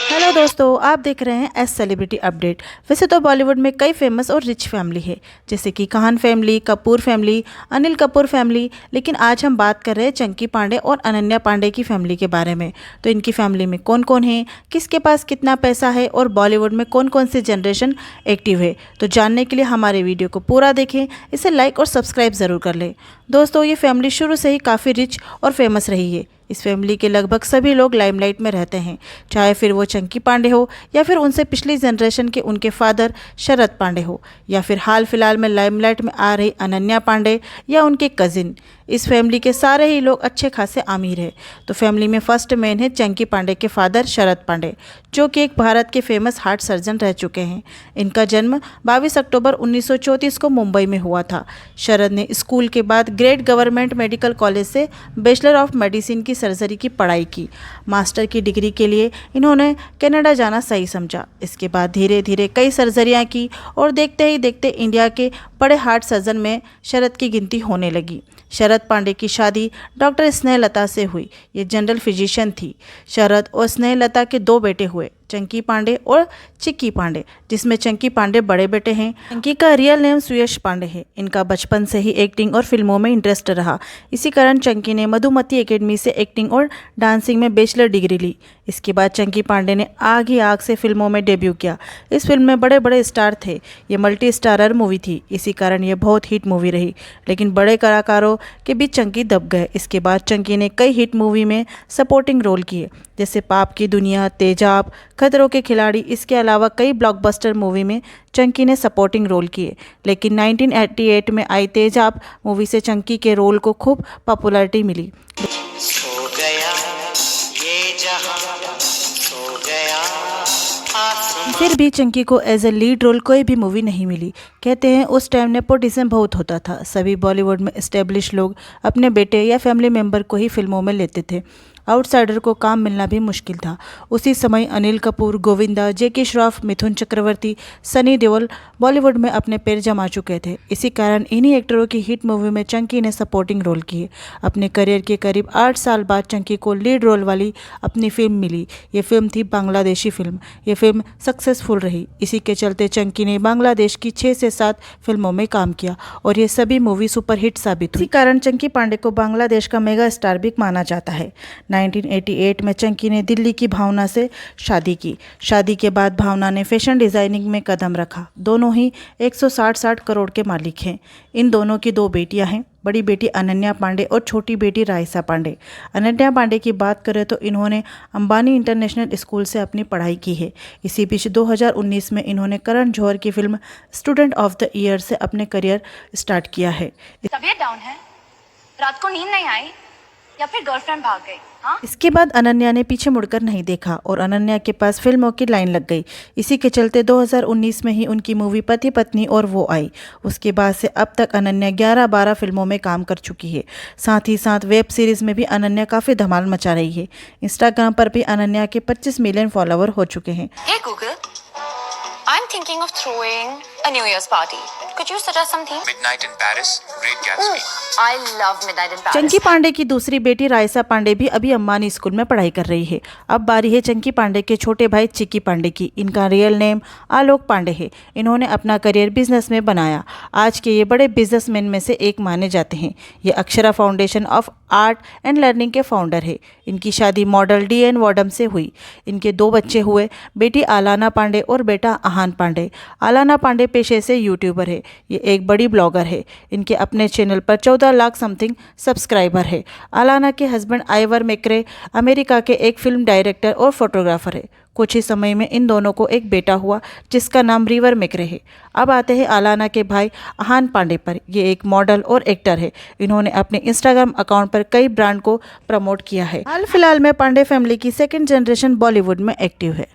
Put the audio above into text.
Hello दोस्तों, आप देख रहे हैं एस सेलिब्रिटी अपडेट। वैसे तो बॉलीवुड में कई फेमस और रिच फैमिली है, जैसे कि Khan family, Kapoor family, Anil Kapoor family. लेकिन आज हम बात कर रहे हैं चंकी पांडे और अनन्या पांडे की फैमिली के बारे में। तो इनकी फैमिली में कौन कौन है, किसके पास कितना पैसा है और बॉलीवुड में कौन कौन सी जनरेशन एक्टिव है, तो जानने के लिए हमारे वीडियो को पूरा देखें। इसे लाइक और सब्सक्राइब ज़रूर कर लें। दोस्तों, ये फैमिली शुरू से ही काफ़ी रिच और फेमस रही है। इस फैमिली के लगभग सभी लोग लाइमलाइट में रहते हैं, चाहे फिर वो चंकी पांडे हो या फिर उनसे पिछली जनरेशन के उनके फादर शरद पांडे हो, या फिर हाल फिलहाल में लाइमलाइट में आ रही अनन्या पांडे या उनके कजिन। इस फैमिली के सारे ही लोग अच्छे खासे अमीर हैं। तो फैमिली में फर्स्ट मैन है चंकी पांडे के फादर शरद पांडे, जो कि एक भारत के फेमस हार्ट सर्जन रह चुके हैं। इनका जन्म 22 अक्टूबर 1934 को मुंबई में हुआ था। शरद ने स्कूल के बाद ग्रेट गवर्नमेंट मेडिकल कॉलेज से बैचलर ऑफ मेडिसिन की सर्जरी की पढ़ाई की। मास्टर की डिग्री के लिए इन्होंने कनाडा जाना सही समझा। इसके बाद धीरे धीरे कई सर्जरियां की और देखते ही देखते इंडिया के बड़े हार्ट सर्जन में शरद की गिनती होने लगी। शरद पांडे की शादी डॉक्टर स्नेहलता से हुई। ये जनरल फिजिशियन थी। शरद और स्नेहलता के दो बेटे हुए, चंकी पांडे और चिक्की पांडे, जिसमें चंकी पांडे बड़े बेटे हैं। चंकी का रियल नेम सुयश पांडे है। इनका बचपन से ही एक्टिंग और फिल्मों में इंटरेस्ट रहा। इसी कारण चंकी ने मधुमती एकेडमी से एक्टिंग और डांसिंग में बैचलर डिग्री ली। इसके बाद चंकी पांडे ने आग ही आग से फिल्मों में डेब्यू किया। इस फिल्म में बड़े बड़े स्टार थे। ये मल्टी स्टारर मूवी थी, इसी कारण ये बहुत हिट मूवी रही। लेकिन बड़े कलाकारों के बीच चंकी दब गए। इसके बाद चंकी ने कई हिट मूवी में सपोर्टिंग रोल किए, जैसे पाप की दुनिया, तेजाब, खतरों के खिलाड़ी। इसके अलावा कई ब्लॉकबस्टर मूवी में चंकी ने सपोर्टिंग रोल किए। लेकिन 1988 में आई तेजाब मूवी से चंकी के रोल को खूब पॉपुलैरिटी मिली। सो गया ये जहां, सो गया आसमां। फिर भी चंकी को एज ए लीड रोल कोई भी मूवी नहीं मिली। कहते हैं उस टाइम नेपोटिज्म बहुत होता था। सभी बॉलीवुड में एस्टेब्लिश लोग अपने बेटे या फैमिली मेम्बर को ही फिल्मों में लेते थे। आउटसाइडर को काम मिलना भी मुश्किल था। उसी समय अनिल कपूर, गोविंदा, जैकी श्रॉफ, मिथुन चक्रवर्ती, सनी देओल बॉलीवुड में अपने पैर जमा चुके थे। इसी कारण इन्हीं एक्टरों की हिट मूवी में चंकी ने सपोर्टिंग रोल किए। अपने करियर के करीब 8 साल बाद चंकी को लीड रोल वाली अपनी फिल्म मिली। ये फिल्म थी बांग्लादेशी फिल्म। ये फिल्म सक्सेसफुल रही। इसी के चलते चंकी ने बांग्लादेश की 6 से 7 फिल्मों में काम किया और ये सभी मूवी सुपरहिट साबित हुई। इसी कारण चंकी पांडे को बांग्लादेश का मेगा स्टार भी माना जाता है। 1988 में चंकी ने दिल्ली की भावना से शादी की। शादी के बाद भावना ने फैशन डिज़ाइनिंग में कदम रखा। दोनों ही 160 करोड़ के मालिक हैं। इन दोनों की 2 बेटियां हैं, बड़ी बेटी अनन्या पांडे और छोटी बेटी राइसा पांडे। अनन्या पांडे की बात करें तो इन्होंने अंबानी इंटरनेशनल स्कूल से अपनी पढ़ाई की है। इसी बीच 2019 में इन्होंने करण जौहर की film student of the year से अपने करियर स्टार्ट किया है। तबीयत डाउन है, रात को नींद नहीं आई या फिर गर्लफ्रेंड भाग गई? हाँ? इसके बाद अनन्या ने पीछे मुड़कर नहीं देखा और अनन्या के पास फिल्मों की लाइन लग गई। इसी के चलते 2019 में ही उनकी मूवी पति पत्नी और वो आई। उसके बाद से अब तक अनन्या 11-12 फिल्मों में काम कर चुकी है। साथ ही साथ वेब सीरीज़ में भी अनन्या काफ़ी धमाल मचा रही है। इंस्टाग्राम पर भी अनन्या के 25 मिलियन फॉलोवर हो चुके हैं। Hey Google, I'm thinking of throwing a New Year's party. Could you suggest some themes? Midnight in Paris, Great Gatsby. I love Midnight in Paris. Chunky Pandey की दूसरी बेटी राइसा पांडे भी अभी अंबानी स्कूल में पढ़ाई कर रही है। अब बारी है चंकी पांडे के छोटे भाई चिक्की पांडे की। इनका रियल नेम आलोक पांडे है। इन्होंने अपना करियर बिजनेस में बनाया। आज के ये बड़े बिजनेसमैन में से एक माने जाते हैं। ये Akshara foundation of art and learning के फाउंडर है। इनकी शादी मॉडल DN वॉडम से हुई। इनके 2 बच्चे हुए, बेटी आलाना पांडे और बेटा आहान पांडे। आलाना पांडे पेशे से यूट्यूबर है। ये एक बड़ी ब्लॉगर है। इनके अपने चैनल पर 14 लाख समथिंग सब्सक्राइबर है। आलाना के हस्बैंड आइवर मैक्रे अमेरिका के एक फिल्म डायरेक्टर और फोटोग्राफर है। कुछ ही समय में इन दोनों को एक बेटा हुआ जिसका नाम रिवर मैक्रे है। अब आते हैं आलाना के भाई आहान पांडे पर। ये एक मॉडल और एक्टर है। इन्होंने अपने इंस्टाग्राम अकाउंट पर कई ब्रांड को प्रमोट किया है। हाल फिलहाल में पांडे फैमिली की 2nd जनरेशन बॉलीवुड में एक्टिव है।